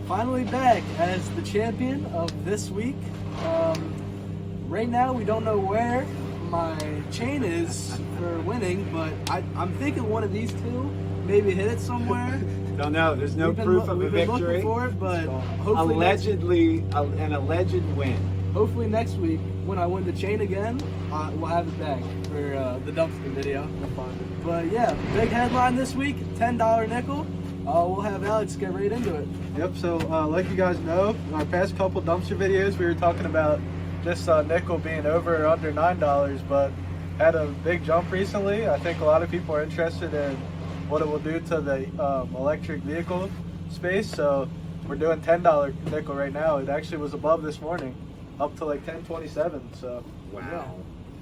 finally back as the champion of this week. Right now, we don't know where my chain is for winning, but I'm thinking one of these two. Maybe hit it somewhere. Don't know. There's no proof of a victory. We've been looking for it, but hopefully allegedly an alleged win. Hopefully next week, when I win the chain again, we'll have it back for the dumpster video. But yeah, big headline this week: $10 nickel. We'll have Alex get right into it. Yep. So like you guys know, in our past couple dumpster videos, we were talking about just nickel being over or under $9, but had a big jump recently. I think a lot of people are interested in what it will do to the electric vehicle space. So we're doing $10 nickel right now. It actually was above this morning, up to like 10.27. So wow, yeah,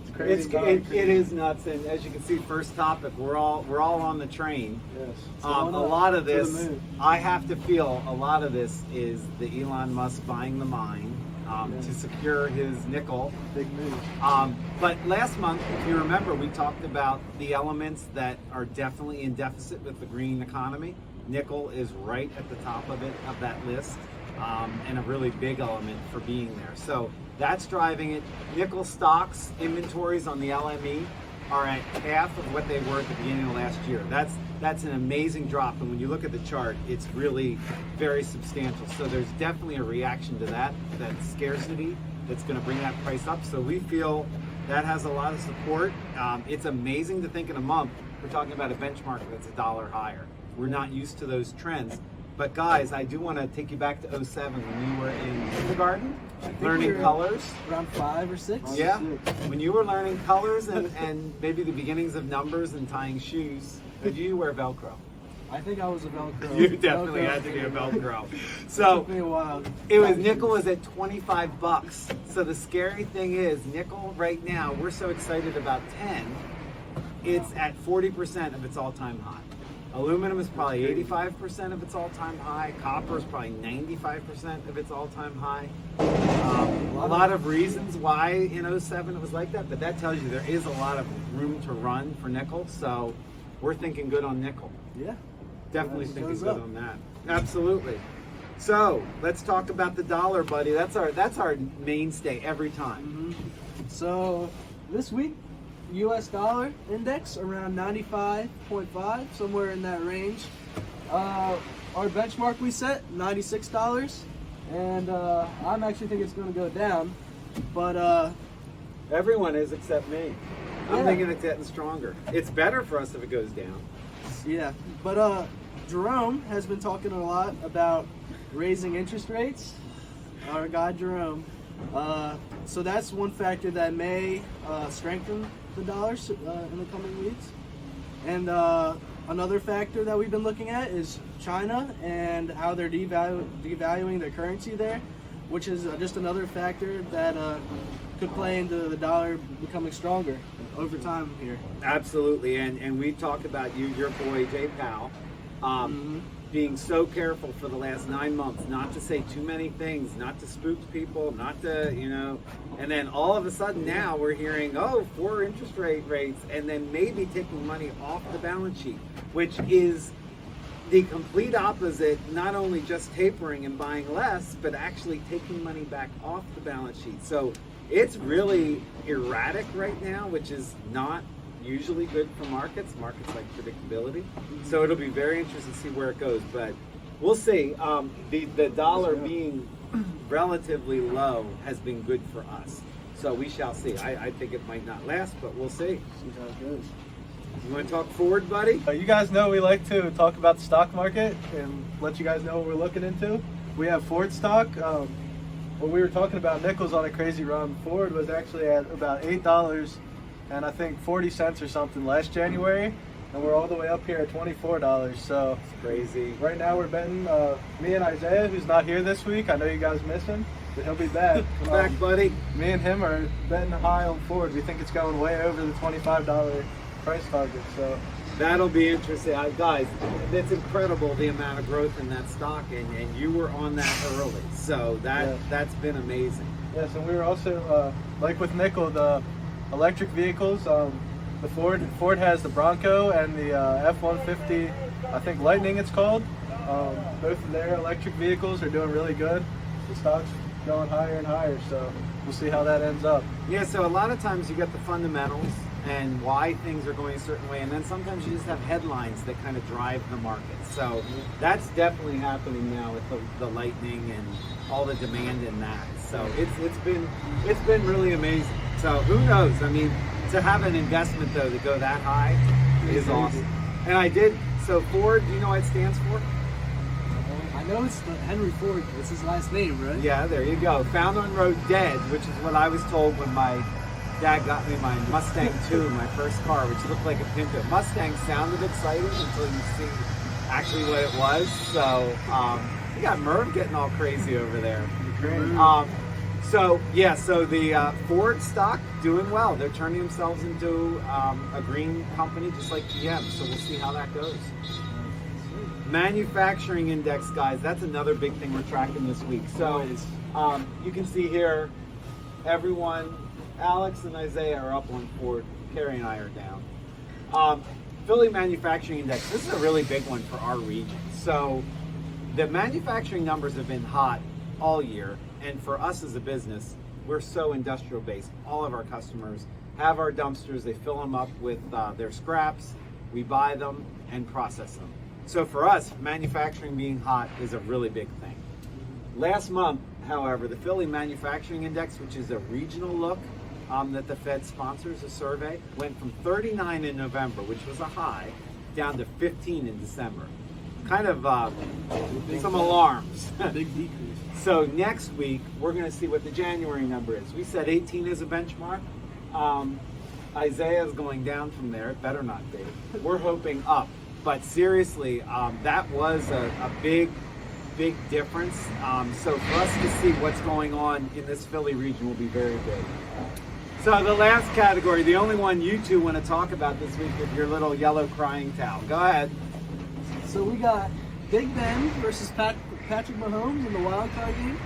it's crazy. It is nuts. And as you can see, first topic, we're all on the train. Yes. A lot of this, I have to feel, a lot of this is the Elon Musk buying the mine. To secure his nickel. Big move. But last month, if you remember, we talked about the elements that are definitely in deficit with the green economy. Nickel is right at the top of that list, and a really big element for being there. So that's driving it. Nickel stocks, inventories on the LME are at half of what they were at the beginning of last year. That's an amazing drop, and when you look at the chart, it's really very substantial. So there's definitely a reaction to that scarcity that's going to bring that price up. So we feel that has a lot of support. It's amazing to think in a month we're talking about a benchmark that's $1 higher. We're not used to those trends. But guys, I do want to take you back to 07 when you were in kindergarten, learning colors. Around 5 or 6? Yeah, when you were learning colors and maybe the beginnings of numbers and tying shoes. Did you wear Velcro? I think I was a Velcro. You definitely had to be a Velcro. So it took me a while. Nickel was at $25. So the scary thing is, nickel right now, we're so excited about 10. It's at 40% of its all-time high. Aluminum is probably 85% of its all-time high. Copper is probably 95% of its all-time high. A lot of reasons why in 07 it was like that, but that tells you there is a lot of room to run for nickel. So we're thinking good on nickel. Yeah. Definitely thinking good on that. Absolutely. So let's talk about the dollar, buddy. That's our mainstay every time. Mm-hmm. So this week, U.S. dollar index around 95.5, somewhere in that range. Our benchmark we set, $96, and I'm actually thinking it's going to go down, but everyone is except me. I'm thinking it's getting stronger. It's better for us if it goes down. Yeah, but Jerome has been talking a lot about raising interest rates. Our guy Jerome. So that's one factor that may strengthen the dollars in the coming weeks. And another factor that we've been looking at is China and how they're devaluing their currency there, which is just another factor that could play into the dollar becoming stronger over time here. Absolutely, and we talked about your boy Jay Powell, being so careful for the last 9 months not to say too many things, not to spook people, not to, and then all of a sudden now we're hearing, 4 interest rates, and then maybe taking money off the balance sheet, which is the complete opposite, not only just tapering and buying less, but actually taking money back off the balance sheet. So it's really erratic right now, which is not usually good for markets. Markets like predictability. So it'll be very interesting to see where it goes, but we'll see. The dollar being relatively low has been good for us. So we shall see. I think it might not last, but we'll see. See how it goes. You want to talk forward, buddy? You guys know we like to talk about the stock market and let you guys know what we're looking into. We have Ford stock. When we were talking about nickels on a crazy run, Ford was actually at about $8 and I think 40 cents or something last January, and we're all the way up here at $24. So it's crazy. Right now we're betting, me and Isaiah, who's not here this week, I know you guys miss him, but he'll be back. Come back, buddy. Me and him are betting high on Ford. We think it's going way over the $25 price target. So that'll be interesting. Guys, it's incredible the amount of growth in that stock, and you were on that early. So that's been amazing. Yes, and we were also, like with nickel, the electric vehicles, the Ford has the Bronco and the F-150, I think Lightning it's called. Both of their electric vehicles are doing really good. The stock's going higher and higher, so we'll see how that ends up. Yeah, so a lot of times you get the fundamentals and why things are going a certain way, and then sometimes you just have headlines that kind of drive the market. So that's definitely happening now with the lightning and all the demand in that. So it's been really amazing. So who knows? I mean, to have an investment though to go that high is awesome. And so Ford, do you know what it stands for? I know it's Henry Ford. It's his last name, right? Yeah, there you go. Found on road dead, which is what I was told when my dad got me my Mustang II, my first car, which looked like a Pinto. Mustang sounded exciting until you see actually what it was. So you got Merv getting all crazy over there. So the Ford stock doing well. They're turning themselves into a green company, just like GM. So we'll see how that goes. Manufacturing index, guys, that's another big thing we're tracking this week. So you can see here, everyone, Alex and Isaiah are up on Ford. Carrie and I are down. Philly Manufacturing Index, this is a really big one for our region. So the manufacturing numbers have been hot all year. And for us as a business, we're so industrial based. All of our customers have our dumpsters. They fill them up with their scraps. We buy them and process them. So for us, manufacturing being hot is a really big thing. Last month, however, the Philly Manufacturing Index, which is a regional look that the Fed sponsors, a survey, went from 39 in November, which was a high, down to 15 in December. Kind of some alarms. Big decrease. So next week, we're going to see what the January number is. We said 18 is a benchmark. Isaiah is going down from there. It better not be. We're hoping up. But seriously, that was a big difference. So for us to see what's going on in this Philly region will be very big. So the last category, the only one you two want to talk about this week with your little yellow crying towel. Go ahead. So we got Big Ben versus Patrick Mahomes in the wild card game.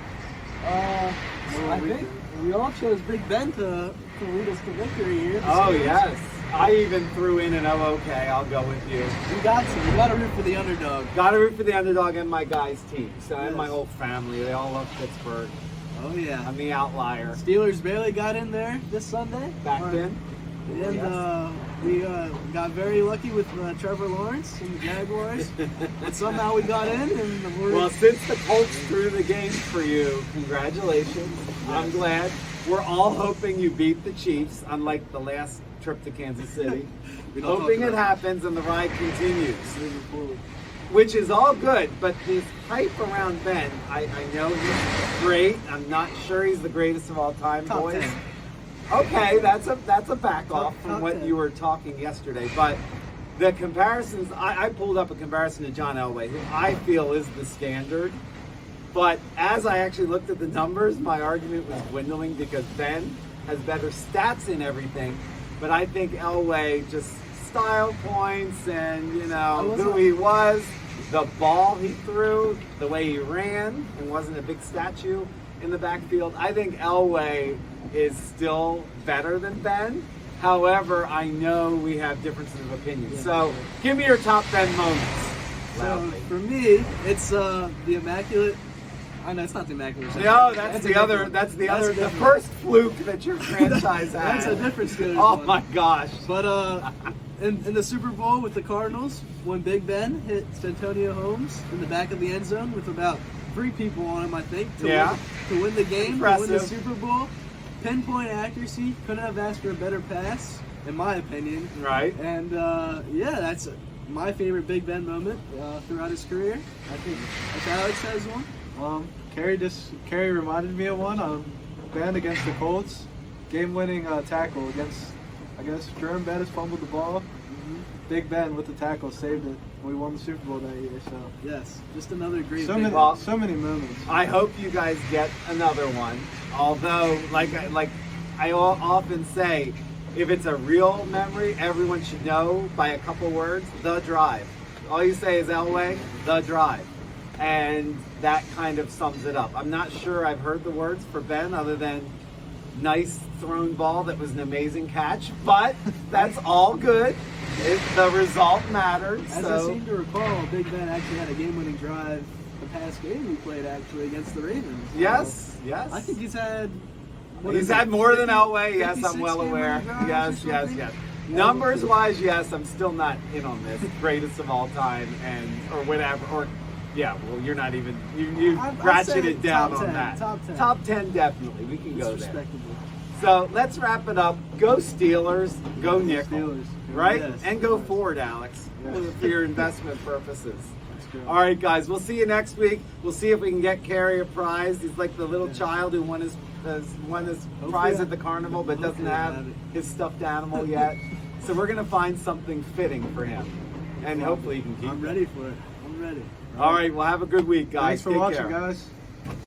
I think we all chose Big Ben to lead us to victory here. Oh yes, I even threw in an okay, I'll go with you. We got to root for the underdog. Got to root for the underdog and my guys' team. So and Yes. my whole family, they all love Pittsburgh. Oh yeah. I'm the outlier. Steelers barely got in there this Sunday. Back then. And we got very lucky with Trevor Lawrence and the Jaguars. But somehow we got in, and Well, since the Colts threw the game for you, congratulations. I'm glad. We're all hoping you beat the Chiefs, unlike the last trip to Kansas City. Hoping it happens and the ride continues. Which is all good, but this hype around Ben, I know he's great. I'm not sure he's the greatest of all time, Top boys. 10. Okay, that's a back off from Top what 10. you were talking yesterday. But the comparisons, I pulled up a comparison to John Elway, who I feel is the standard. But as I actually looked at the numbers, my argument was dwindling because Ben has better stats in everything. But I think Elway, just style points and, who he was, the ball he threw, the way he ran, and wasn't a big statue in the backfield. I think Elway is still better than Ben. However, I know we have differences of opinion. So give me your top 10 moments. So Loudly. for me, it's the immaculate. I know it's not the immaculate. No, that's the other. different- The different- first fluke that your franchise That's had. a different Steelers Oh one. my gosh! But in the Super Bowl with the Cardinals, when Big Ben hit Santonio Holmes in the back of the end zone with about 3 people on him, I think, to win the game, to win the Impressive. Super Bowl. Pinpoint accuracy, couldn't have asked for a better pass, in my opinion. Right. And that's my favorite Big Ben moment throughout his career. I think Alex has one. Carrie reminded me of one. Ben against the Colts, game-winning tackle against, I guess Jerome Bettis fumbled the ball. Big Ben with the tackle saved it. We won the Super Bowl that year. So Yes, just another great. so Big many, Ben. so many moments. I hope you guys get another one. Although, like I often say, if it's a real memory, everyone should know by a couple words. The drive. All you say is Elway, the drive, and that kind of sums it up. I'm not sure I've heard the words for Ben other than nice thrown ball that was an amazing catch, but that's all good. The result mattered. As I seem to recall, Big Ben actually had a game-winning drive the past game we played actually against the Ravens. Yes, yes. I think he's had. He's had more than Elway. Yes, I'm 56 well aware. game-winning Yes, drives or yes, something? yes. Numbers wise, yes, I'm still not in on this. Greatest of all time, and or whatever, or yeah. Well, you're not even. You I'd ratcheted say down top on 10, that. top 10. Top 10, definitely. We can It's go there. respectable. So let's wrap it up. Go Steelers. Go Nickel. Steelers. Right? Yes. And go forward, Alex, for your investment purposes. Let's go. All right, guys. We'll see you next week. We'll see if we can get Carrie a prize. He's like the little child who won his prize at the carnival, but doesn't Hopefully I have have it. his stuffed animal yet. So we're gonna find something fitting for him, and hopefully he can keep I'm it. ready for it. I'm ready. All right. Well, have a good week, guys. Thanks for Take watching, care. guys.